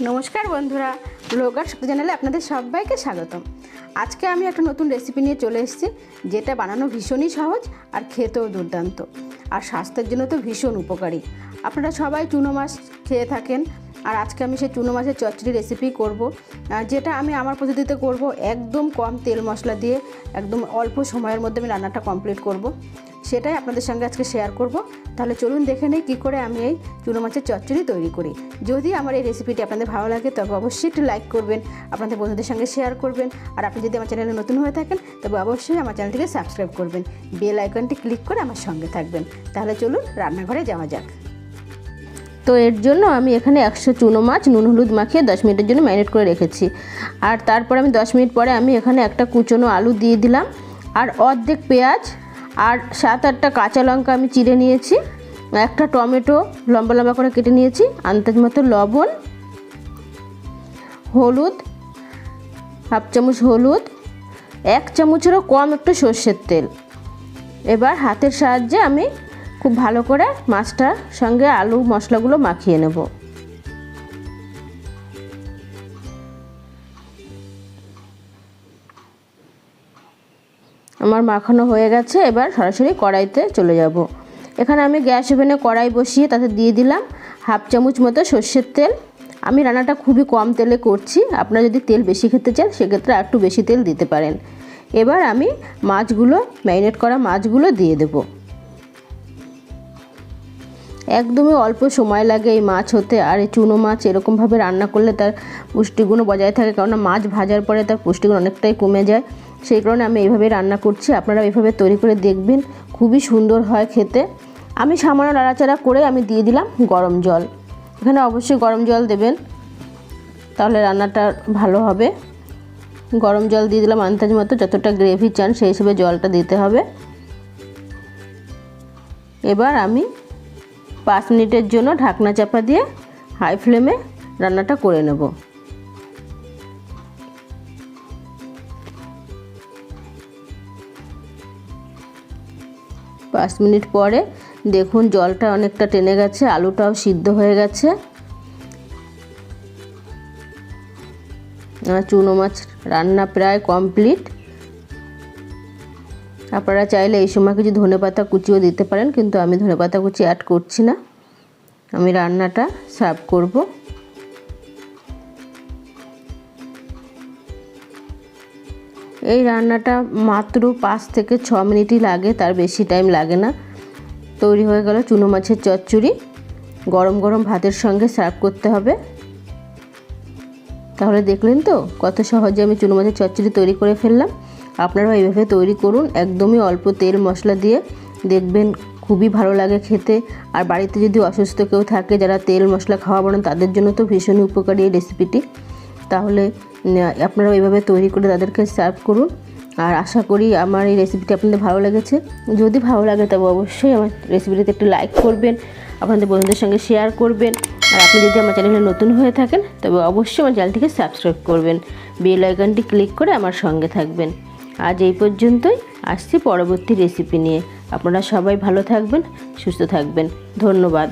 নমস্কার বন্ধুরা, ব্লগার শক্তি চ্যানেলে আপনাদের সবাইকে স্বাগতম। আজকে আমি একটা নতুন রেসিপি নিয়ে চলে এসেছি, যেটা বানানো ভীষণই সহজ আর খেতেও দুর্দান্ত, আর স্বাস্থ্যের জন্য তো ভীষণ উপকারী। আপনারা সবাই চুনো মাছ খেয়ে থাকেন, আর আজকে আমি সেই চুনো মাছের চচ্চড়ি রেসিপি করব, যেটা আমি আমার পদ্ধতিতে করব। একদম কম তেল মশলা দিয়ে একদম অল্প সময়ের মধ্যে আমি রান্নাটা কমপ্লিট করব, সেটাই আপনাদের সঙ্গে আজকে শেয়ার করব। তাহলে চলুন দেখে নেই কী করে আমি এই চুনো মাছের চচ্চড়ি তৈরি করি। যদি আমার এই রেসিপিটি আপনাদের ভালো লাগে তবে অবশ্যই একটু লাইক করবেন, আপনাদের বন্ধুদের সঙ্গে শেয়ার করবেন, আর আপনি যদি আমার চ্যানেলে নতুন হয়ে থাকেন তবে অবশ্যই আমার চ্যানেলটিকে সাবস্ক্রাইব করবেন, বেল আইকনটি ক্লিক করে আমার সঙ্গে থাকবেন। তাহলে চলুন রান্নাঘরে যাওয়া যাক। তো এর জন্য আমি এখানে 100 চুনো মাছ নুন হলুদ মাখিয়ে 10 মিনিটের জন্য ম্যারিনেট করে রেখেছি। আর তারপর আমি 10 মিনিট পরে আমি এখানে একটা কুচনো আলু দিয়ে দিলাম, আর অর্ধেক পেঁয়াজ আর 7-8টা কাঁচা লঙ্কা আমি চিড়ে নিয়েছি, একটা টমেটো লম্বা লম্বা করে কেটে নিয়েছি, আন্দাজ মতো লবণ, হলুদ হাফ চামচ হলুদ, 1 চামচেরও কম একটু সর্ষের তেল। এবার হাতের সাহায্যে আমি খুব ভালো করে মাছটার সঙ্গে আলু মশলাগুলো মাখিয়ে নেব। আমার মাখানো হয়ে গেছে, এবার সরাসরি কড়াইতে চলে যাব। এখানে আমি গ্যাস ওভেনে কড়াই বসিয়ে তাতে দিয়ে দিলাম হাফ চামচ মতো সর্ষের তেল। আমি রান্নাটা খুবই কম তেলে করছি, আপনারা যদি তেল বেশি খেতে চান সেক্ষেত্রে একটু বেশি তেল দিতে পারেন। এবার আমি মাছগুলো, ম্যারিনেট করা মাছগুলো দিয়ে দেব। একদমই অল্প সময় লাগে এই মাছ হতে, আর এই চুনো মাছ এরকমভাবে রান্না করলে তার পুষ্টিগুণ বজায় থাকে, কারণ মাছ ভাজার পরে তার পুষ্টিগুণ অনেকটাই কমে যায়। সেই কারণে আমি এইভাবে রান্না করছি, আপনারা এইভাবে তৈরি করে দেখবেন, খুবই সুন্দর হয় খেতে। আমি সামান্য নাড়াচাড়া করে আমি দিয়ে দিলাম গরম জল। এখানে অবশ্যই গরম জল দেবেন, তাহলে রান্নাটা ভালো হবে। গরম জল দিয়ে দিলাম আন্দাজ মতো, যতটা গ্রেভি চান সেই হিসেবে জলটা দিতে হবে। এবার আমি 5 মিনিটের জন্য ঢাকনা চাপা দিয়ে হাই ফ্লেমে রান্নাটা করে নেব। 5 মিনিট পরে দেখুন জলটা অনেকটা টেনে গেছে, আলুটাও সিদ্ধ হয়ে গেছে। চুনো মাছ রান্না প্রায় কমপ্লিট। আপনারা চাইলে এই সময় কিছু ধনেপাতা কুচিও দিতে পারেন, কিন্তু আমি ধনেপাতা কুচি অ্যাড করছি না। আমি রান্নাটা সার্ভ করব। এই রান্নাটা মাত্র 5 থেকে 6 মিনিটই লাগে, তার বেশি টাইম লাগে না। তৈরি হয়ে গেল চুনো মাছের চচ্চড়ি। গরম গরম ভাতের সঙ্গে সার্ভ করতে হবে। তাহলে দেখলেন তো কত সহজে আমি চুনো মাছের চচ্চড়ি তৈরি করে ফেললাম। আপনারাও এইভাবে তৈরি করুন, একদমই অল্প তেল মশলা দিয়ে, দেখবেন খুবই ভালো লাগে খেতে। আর বাড়িতে যদি অসুস্থ কেউ থাকে, যারা তেল মশলা খাওয়া বলেন, তাদের জন্য তো ভীষণই উপকারী এই রেসিপিটি। তাহলে আপনারাও এইভাবে তৈরি করে তাদেরকে সার্ভ করুন। আর আশা করি আমার এই রেসিপিটি আপনাদের ভালো লেগেছে। যদি ভালো লাগে তবে অবশ্যই আমার রেসিপিটিতে একটু লাইক করবেন, আপনাদের বন্ধুদের সঙ্গে শেয়ার করবেন। আর আপনি যদি আমার চ্যানেলে নতুন হয়ে থাকেন তবে অবশ্যই আমার চ্যানেলটিকে সাবস্ক্রাইব করবেন, বেল আইকনটি ক্লিক করে আমার সঙ্গে থাকবেন। আজ এই পর্যন্তই, আসছি পরবর্তী রেসিপি নিয়ে। আপনারা সবাই ভালো থাকবেন, সুস্থ থাকবেন। ধন্যবাদ।